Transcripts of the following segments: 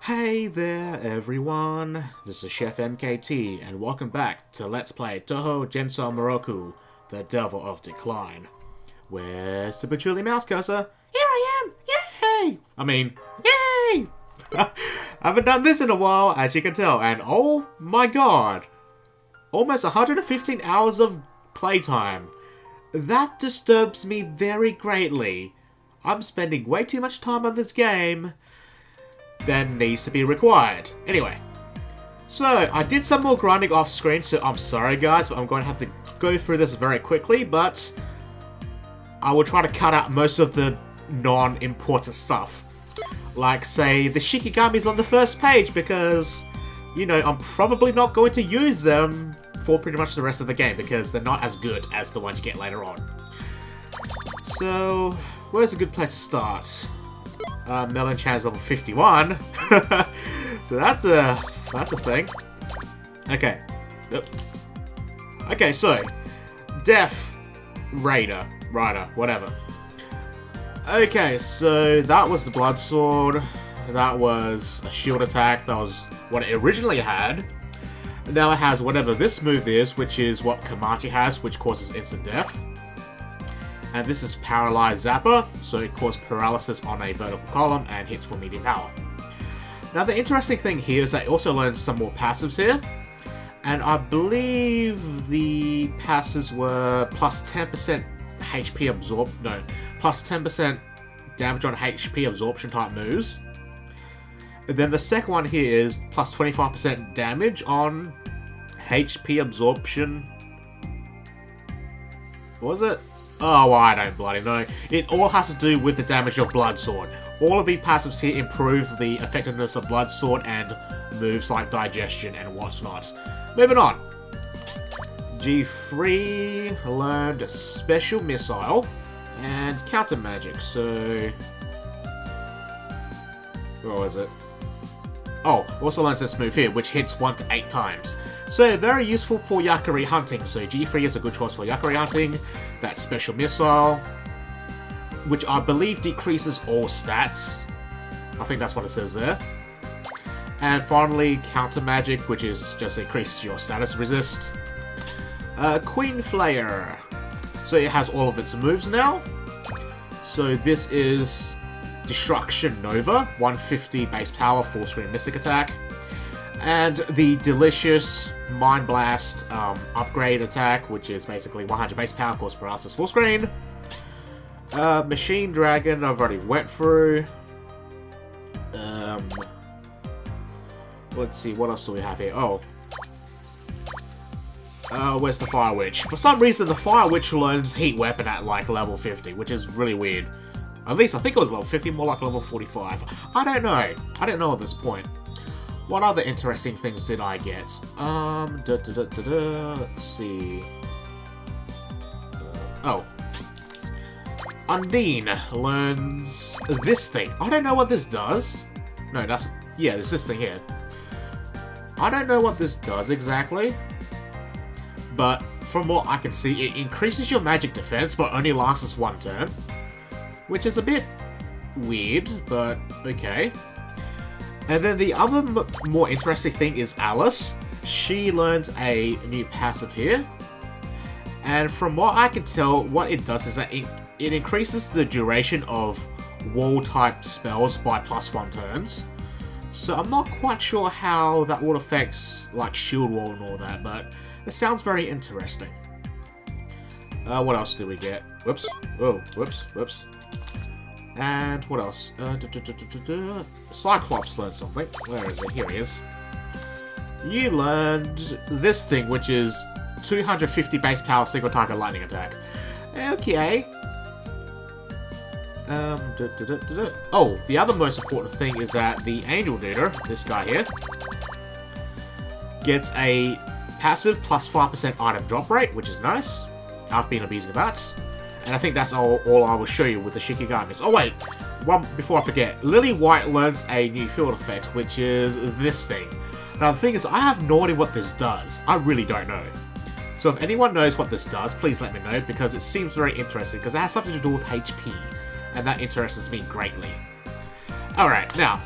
Hey there everyone, this is Chef MKT and welcome back to Let's Play Touhou Gensoumaroku, The Devil of Decline. Where's the patchouli mouse cursor? Here I am! Yay! Yay! I haven't done this in a while, as you can tell, and oh my god! Almost 115 hours of playtime. That disturbs me very greatly. I'm spending way too much time on this game than needs to be required. Anyway, so I did some more grinding off screen, so I'm sorry guys, but I'm going to have to go through this very quickly, but I will try to cut out most of the non-important stuff. Like, say, the Shikigamis on the first page, because, you know, I'm probably not going to use them for pretty much the rest of the game, because they're not as good as the ones you get later on. So, where's a good place to start? Melon Chan's level 51. So that's a thing. Okay. Yep. Okay, so Death Rider, whatever. Okay, so that was the Blood Sword. That was a shield attack. That was what it originally had. Now it has whatever this move is, which is what Kamachi has, which causes instant death. And this is Paralyzed Zapper, so it causes paralysis on a vertical column and hits for medium power. Now the interesting thing here is that it also learns some more passives here. And I believe the passives were plus 10% HP absorb... no, plus 10% damage on HP absorption type moves. And then the second one here is plus 25% damage on HP absorption... what was it? Oh, I don't bloody know. It all has to do with the damage of Blood Sword. All of the passives here improve the effectiveness of Blood Sword and moves like Digestion and whatnot. Moving on. G3 learned Special Missile and Counter Magic, so... what was it? Oh, also learns this move here, which hits 1 to 8 times. So, very useful for Yakari hunting. So, G3 is a good choice for Yakari hunting. That Special Missile, which I believe decreases all stats. I think that's what it says there. And finally, Counter Magic, which is just increases your status resist. Queen Flare. So, it has all of its moves now. So, this is Destruction Nova, 150 base power, full screen mystic attack. And the delicious Mind Blast upgrade attack, which is basically 100 base power, cause paralysis full screen. Machine Dragon, I've already went through. Let's see, what else do we have here? Oh. Where's the Fire Witch? For some reason, the Fire Witch learns Heat Weapon at like level 50, which is really weird. At least I think it was level 50, more like level 45. I don't know. I don't know at this point. What other interesting things did I get? Let's see. Oh. Undine learns this thing. I don't know what this does. No, that's... yeah, it's this thing here. I don't know what this does exactly. But from what I can see, it increases your magic defense, but only lasts 1 turn. Which is a bit weird, but okay. And then the other more interesting thing is Alice. She learns a new passive here. And from what I can tell, what it does is that it increases the duration of wall-type spells by +1 turns. So I'm not quite sure how that would affect like shield wall and all that, but it sounds very interesting. What else do we get? Whoops. Oh, whoops. And what else? Cyclops learned something. Where is it? Here he is. You learned this thing, which is 250 base power single target lightning attack. Okay. Oh, the other most important thing is that the Angel Leader, this guy here, gets a passive plus 5% item drop rate, which is nice. I've been abusing that. And I think that's all I will show you with the Shikigamis. Oh wait, one before I forget. Lily White learns a new field effect, which is this thing. Now the thing is, I have no idea what this does. I really don't know. So if anyone knows what this does, please let me know, because it seems very interesting, because it has something to do with HP. And that interests me greatly. Alright, now,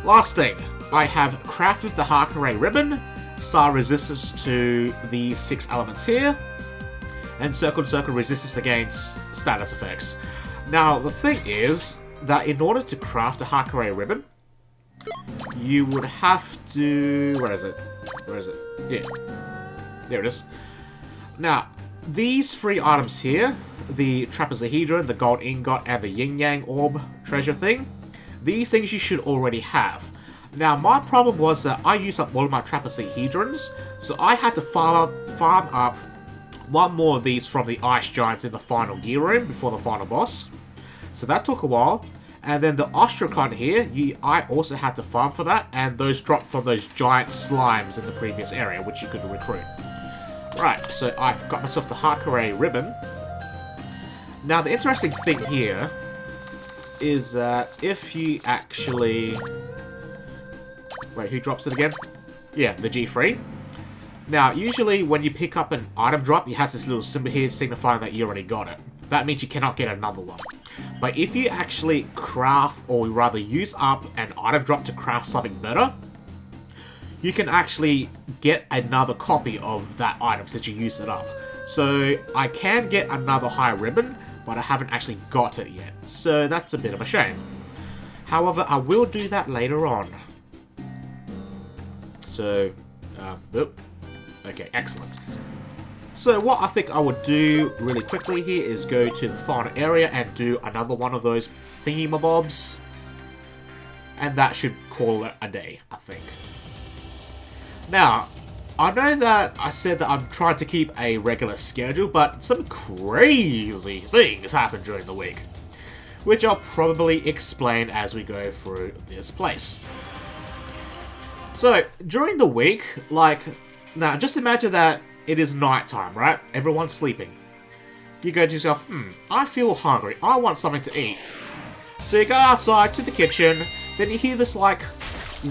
Last thing, I have crafted the Hakare ribbon, star resistance to the 6 elements here, and circle to circle resistance against status effects. Now, the thing is that in order to craft a Hakare ribbon, you would have to... Where is it? Where is it? Yeah. There it is. Now, these 3 items here, the trapezohedron, the gold ingot, and the yin-yang orb treasure thing, these things you should already have. Now, my problem was that I used up all of my trapezohedrons, so I had to farm up one more of these from the ice giants in the final gear room before the final boss. So that took a while. And then the Ostracon here, I also had to farm for that, and those dropped from those giant slimes in the previous area, which you could recruit. Right, so I've got myself the Hakare ribbon. Now, the interesting thing here is that if you actually... Wait, who drops it again? Yeah, the G3. Now, usually when you pick up an item drop, it has this little symbol here signifying that you already got it. That means you cannot get another one. But if you actually craft, or rather use up an item drop to craft something better, you can actually get another copy of that item since you use it up. So I can get another high ribbon, but I haven't actually got it yet. So that's a bit of a shame. However, I will do that later on. So, okay, excellent. So what I think I would do really quickly here is go to the final area and do another one of those thingy-mabobs. And that should call it a day, I think. Now, I know that I said that I'm trying to keep a regular schedule, but some crazy things happen during the week. Which I'll probably explain as we go through this place. So, during the week, now just imagine that it is nighttime, right? Everyone's sleeping. You go to yourself, I feel hungry. I want something to eat. So you go outside to the kitchen, then you hear this,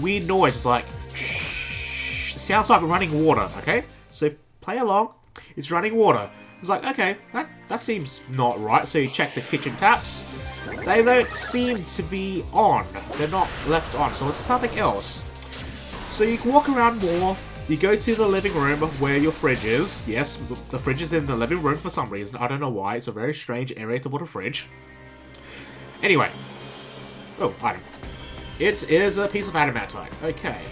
weird noise. It's like, shh. It sounds like running water, okay? So play along. It's running water. It's like, okay, that seems not right. So you check the kitchen taps. They don't seem to be on. They're not left on, so it's something else. So you can walk around more. You go to the living room where your fridge is. Yes, the fridge is in the living room for some reason. I don't know why. It's a very strange area to put a fridge. Anyway. Oh, item. It is a piece of adamantite. Okay.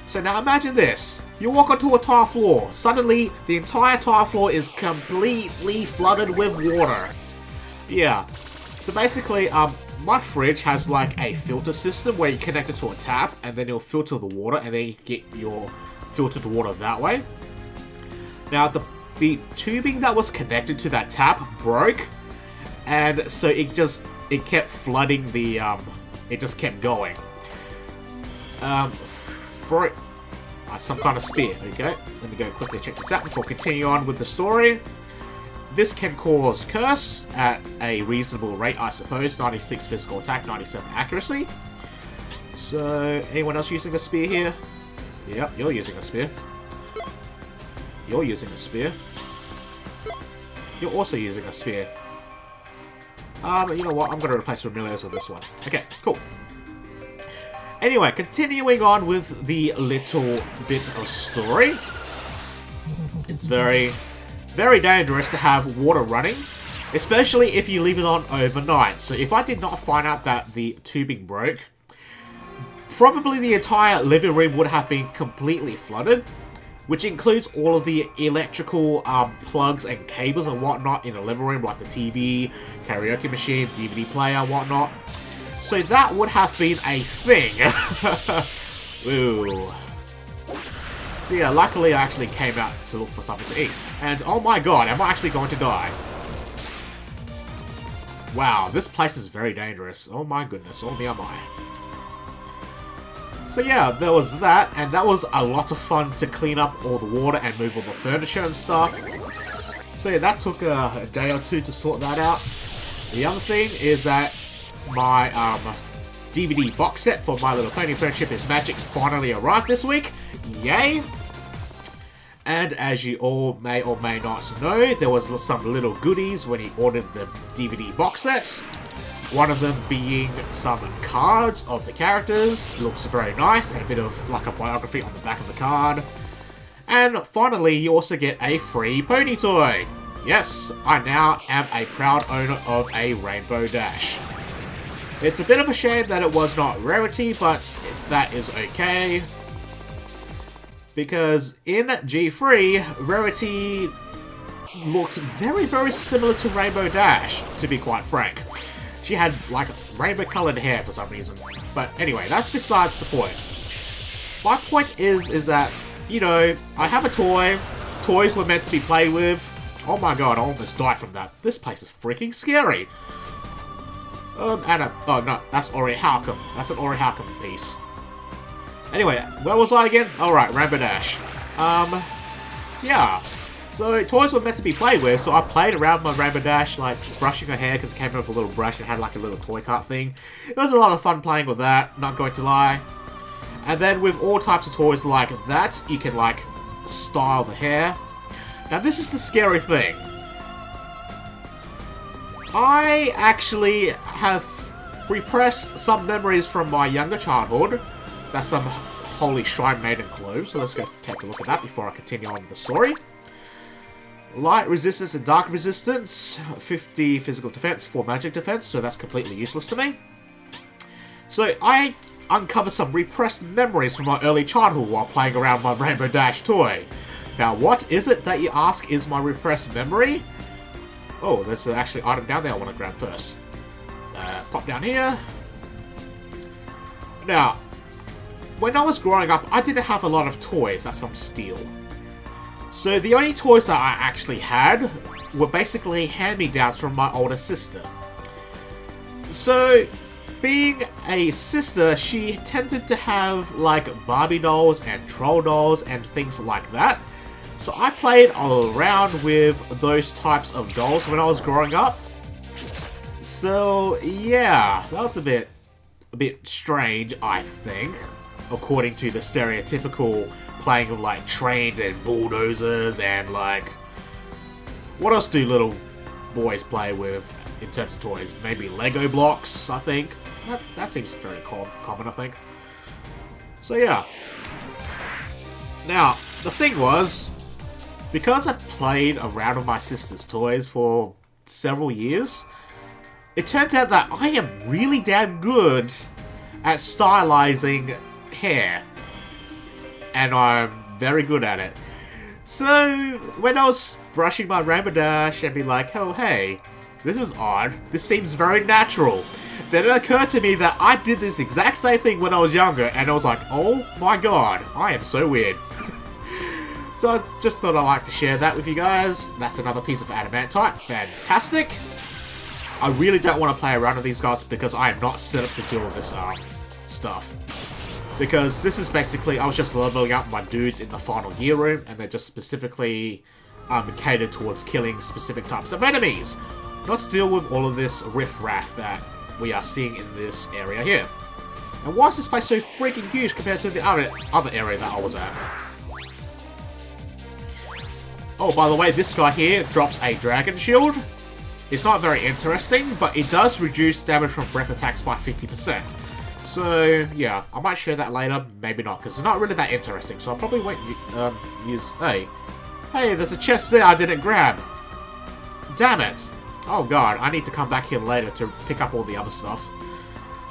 So now imagine this. You walk onto a tile floor. Suddenly, the entire tile floor is completely flooded with water. Yeah. So basically, my fridge has a filter system where you connect it to a tap and then it'll filter the water and then you get your filtered water that way. Now the tubing that was connected to that tap broke, and so it kept flooding the it just kept going. For some kind of spear, okay? Let me go quickly check this out before continuing on with the story. This can cause curse at a reasonable rate, I suppose. 96 physical attack, 97 accuracy. So, anyone else using a spear here? Yep, you're using a spear. You're using a spear. You're also using a spear. You know what? I'm going to replace Remilios with this one. Okay, cool. Anyway, continuing on with the little bit of story. It's very dangerous to have water running, especially if you leave it on overnight. So if I did not find out that the tubing broke, probably the entire living room would have been completely flooded, which includes all of the electrical plugs and cables and whatnot in the living room, like the TV, karaoke machine, DVD player, and whatnot. So that would have been a thing. Ooh. So yeah, luckily I actually came out to look for something to eat. And oh my god, am I actually going to die? Wow, this place is very dangerous. Oh my goodness, oh me am I. So yeah, there was that, and that was a lot of fun to clean up all the water and move all the furniture and stuff. So yeah, that took a day or two to sort that out. The other thing is that my DVD box set for My Little Pony Friendship is Magic finally arrived this week. Yay! And as you all may or may not know, there was some little goodies when you ordered the DVD box set. One of them being some cards of the characters. It looks very nice, and a bit of like a biography on the back of the card. And finally, you also get a free pony toy. Yes, I now am a proud owner of a Rainbow Dash. It's a bit of a shame that it was not Rarity, but that is okay. Because in G3, Rarity looked very, very similar to Rainbow Dash, to be quite frank. She had, like, rainbow-coloured hair for some reason. But anyway, that's besides the point. My point is that, you know, I have a toy. Toys were meant to be played with. Oh my god, I almost died from that. This place is freaking scary. Oh no, that's Orihaukum. That's an Orihaukum piece. Anyway, where was I again? Alright, Rainbow Dash. Yeah. So, toys were meant to be played with, so I played around my Rainbow Dash, like, brushing her hair, because it came with a little brush and had, like, a little toy cart thing. It was a lot of fun playing with that, not going to lie. And then with all types of toys like that, you can, like, style the hair. Now, this is the scary thing. I actually have repressed some memories from my younger childhood. That's some Holy Shrine Maiden clothes, so let's go take a look at that before I continue on with the story. Light resistance and dark resistance, 50 physical defense, 4 magic defense, so that's completely useless to me. So I uncover some repressed memories from my early childhood while playing around my Rainbow Dash toy. Now, what is it that you ask is my repressed memory? Oh, there's actually an item down there I want to grab first. Pop down here. Now, when I was growing up, I didn't have a lot of toys that some steal. So the only toys that I actually had were basically hand-me-downs from my older sister. So, being a sister, she tended to have like Barbie dolls and troll dolls and things like that. So I played all around with those types of dolls when I was growing up. So yeah, that was a bit strange, I think, according to the stereotypical playing with like trains and bulldozers and like, what else do little boys play with in terms of toys? Maybe Lego blocks, I think. That seems very common, I think. So yeah. Now, the thing was, because I played around with my sister's toys for several years, it turns out that I am really damn good at stylizing hair. And I'm very good at it. So, when I was brushing my Rainbow Dash, I'd be like, oh hey, this is odd. This seems very natural. Then it occurred to me that I did this exact same thing when I was younger, and I was like, oh my god, I am so weird. So I just thought I'd like to share that with you guys. That's another piece of adamantite. Fantastic. I really don't want to play around with these guys because I am not set up to deal with this stuff. Because this is basically, I was just leveling up my dudes in the final gear room, and they're just specifically catered towards killing specific types of enemies. Not to deal with all of this riff-raff that we are seeing in this area here. And why is this place so freaking huge compared to the other area that I was at? Oh, by the way, this guy here drops a dragon shield. It's not very interesting, but it does reduce damage from breath attacks by 50%. So, yeah, I might share that later, maybe not, because it's not really that interesting, so I probably won't use... Hey, there's a chest there I didn't grab. Damn it. Oh god, I need to come back here later to pick up all the other stuff.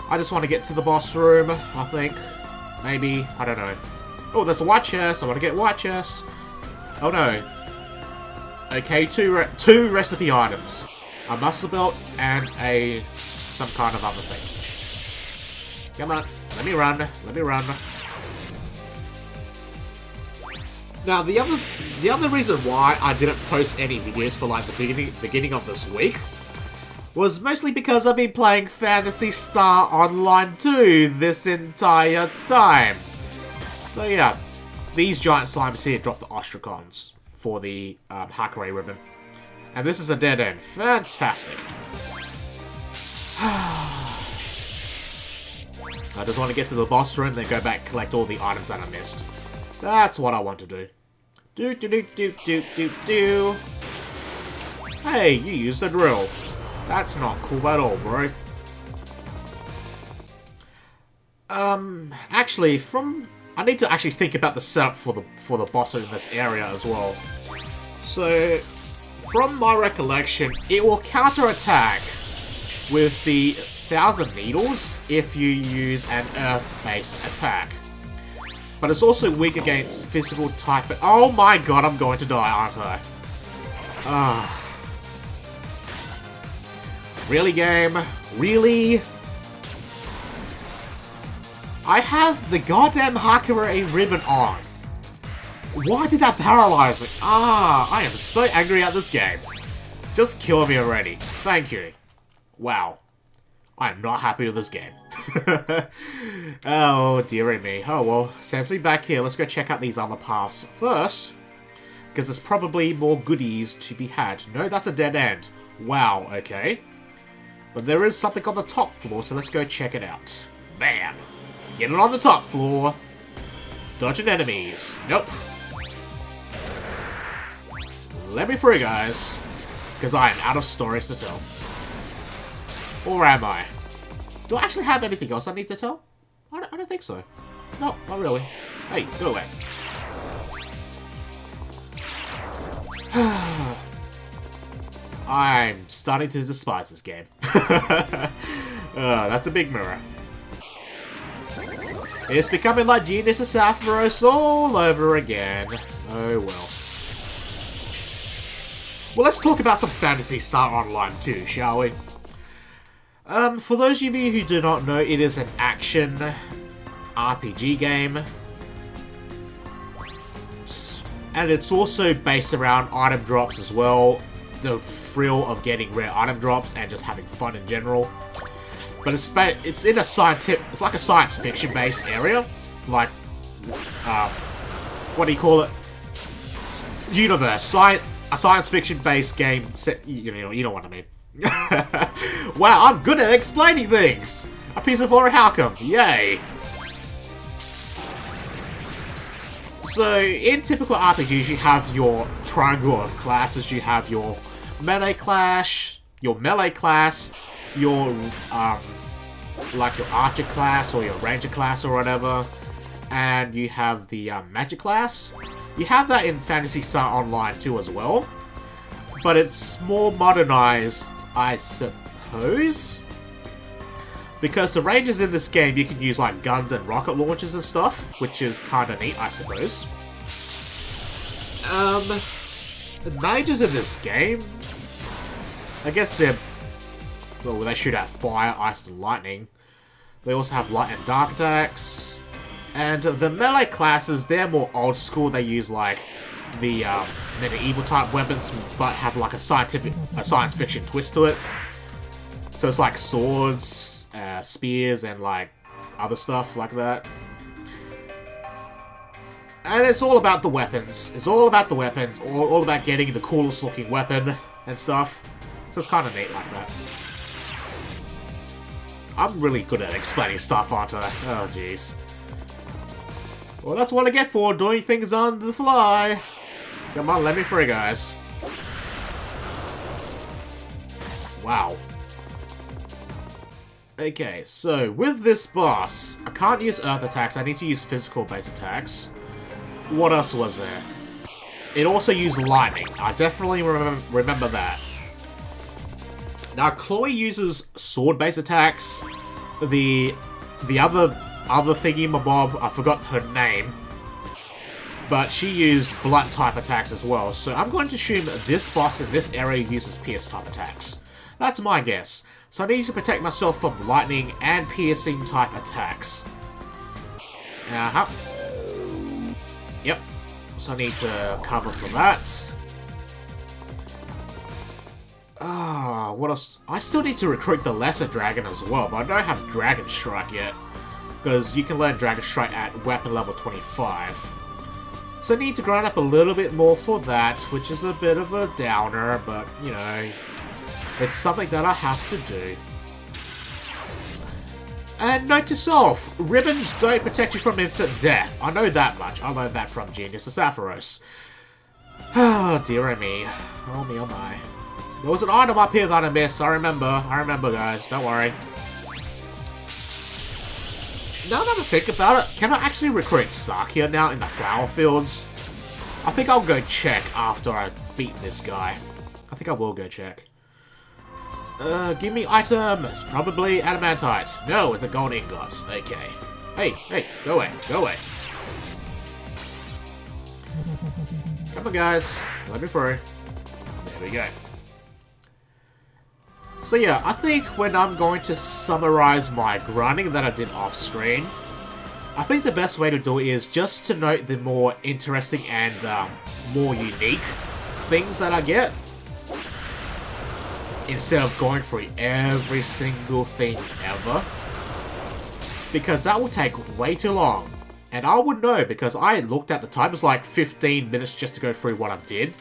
I just want to get to the boss room, I think. Maybe, I don't know. Oh, there's a white chest, I want to get white chest. Oh no. Okay, two recipe items. A muscle belt and some kind of other thing. Come on, let me run. Now, the other reason why I didn't post any videos for like the beginning of this week was mostly because I've been playing Phantasy Star Online 2 this entire time. So yeah, these giant slimes here drop the Ostracons for the Hakare ribbon. And this is a dead end. Fantastic. I just want to get to the boss room, then go back and collect all the items that I missed. That's what I want to do. Do. Hey, you used the drill. That's not cool at all, bro. Actually, I need to actually think about the setup for the boss in this area as well. So, from my recollection, it will counterattack with the 1,000 needles if you use an earth-based attack. But it's also weak against physical type. Oh my god, I'm going to die, aren't I? Really, game? Really? I have the goddamn Hakura ribbon on. Why did that paralyze me? I am so angry at this game. Just kill me already. Thank you. Wow. I am not happy with this game. Oh, dearie me. Oh, well, since we're back here, let's go check out these other paths first. Because there's probably more goodies to be had. No, that's a dead end. Wow, okay. But there is something on the top floor, so let's go check it out. Bam! Get it on the top floor. Dodging enemies. Nope. Let me free, guys. Because I am out of stories to tell. Or am I? Do I actually have anything else I need to tell? I don't think so. No, not really. Hey, go away. I'm starting to despise this game. That's a big mirror. It's becoming like Genius of Sapphirus all over again. Oh well. Well, let's talk about some Phantasy Star Online too, shall we? For those of you who do not know, it is an action RPG game. And it's also based around item drops as well. The thrill of getting rare item drops and just having fun in general. But it's in a it's like a science fiction based area. Like, what do you call it? Universe. A science fiction based game set, you know what I mean. Wow, I'm good at explaining things! A piece of horror outcome, yay! So, in typical RPGs, you have your triangle of classes. You have your melee class, your like your archer class or your ranger class or whatever, and you have the magic class. You have that in Phantasy Star Online too as well, but it's more modernized, I suppose, because the rangers in this game, you can use like guns and rocket launchers and stuff, which is kind of neat, I suppose. The mages in this game, I guess they shoot out fire, ice, and lightning. They also have light and dark attacks. And the melee classes, they're more old school. They use like the medieval type weapons, but have like a science fiction twist to it. So it's like swords, spears, and like other stuff like that. And it's all about the weapons. It's all about the weapons, all about getting the coolest looking weapon and stuff. So it's kind of neat like that. I'm really good at explaining stuff, aren't I? Oh, jeez. Well, that's what I get for doing things on the fly. Come on, let me free, guys. Wow. Okay, so with this boss, I can't use earth attacks. I need to use physical base attacks. What else was there? It also used lightning. I definitely remember that. Now, Chloe uses sword-based attacks. The other thingy-mabob, I forgot her name, but she used blunt-type attacks as well. So I'm going to assume that this boss in this area uses pierce-type attacks. That's my guess. So I need to protect myself from lightning and piercing-type attacks. Yep. So I need to cover for that. What else? I still need to recruit the Lesser Dragon as well, but I don't have Dragon Strike yet. Because you can learn Dragon Strike at weapon level 25. So I need to grind up a little bit more for that, which is a bit of a downer, but, you know, it's something that I have to do. And note to self, ribbons don't protect you from instant death. I know that much. I learned that from Genius of Sapphirus. Oh, dear me. Oh me, oh my. There was an item up here that I missed. I remember, guys. Don't worry. now that I think about it, can I actually recruit Sakia now in the flower fields? I think I'll go check after I beat this guy. I think I will go check. Give me items. Probably adamantite. No, it's a gold ingot. Okay. Hey, go away, go away. Come on, guys. Let me through. There we go. So yeah, I think when I'm going to summarize my grinding that I did off screen, I think the best way to do it is just to note the more interesting and more unique things that I get, instead of going through every single thing ever, because that will take way too long. And I would know, because I looked at the time, it was like 15 minutes just to go through what I did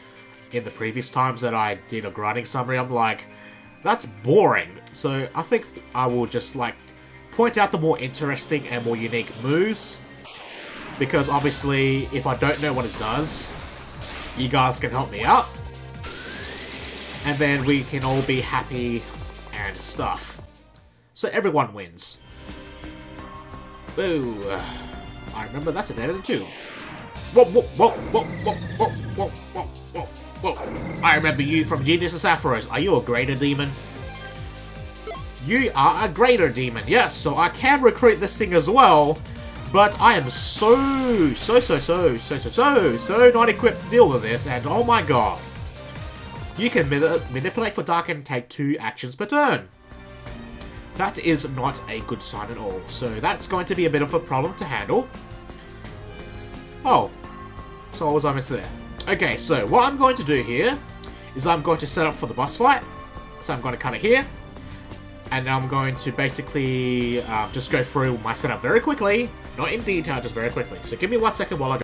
in the previous times that I did a grinding summary. I'm like, that's boring. So I think I will just like point out the more interesting and more unique moves, because obviously if I don't know what it does, you guys can help me out, and then we can all be happy and stuff. So everyone wins. Boo. I remember that's a dead too. Whoa, whoa, whoa, whoa, whoa, whoa, whoa, whoa, whoa, whoa. I remember you from Genius of Sapphires. Are you a greater demon? You are a greater demon, yes, so I can recruit this thing as well, but I am so not equipped to deal with this, and oh my god. You can manipulate for dark and take 2 actions per turn. That is not a good sign at all, so that's going to be a bit of a problem to handle. Oh, so what was I missing there? Okay, so what I'm going to do here is I'm going to set up for the boss fight. So I'm going to cut it here, and I'm going to basically just go through my setup very quickly, not in detail, just very quickly. So give me 1 second while I go.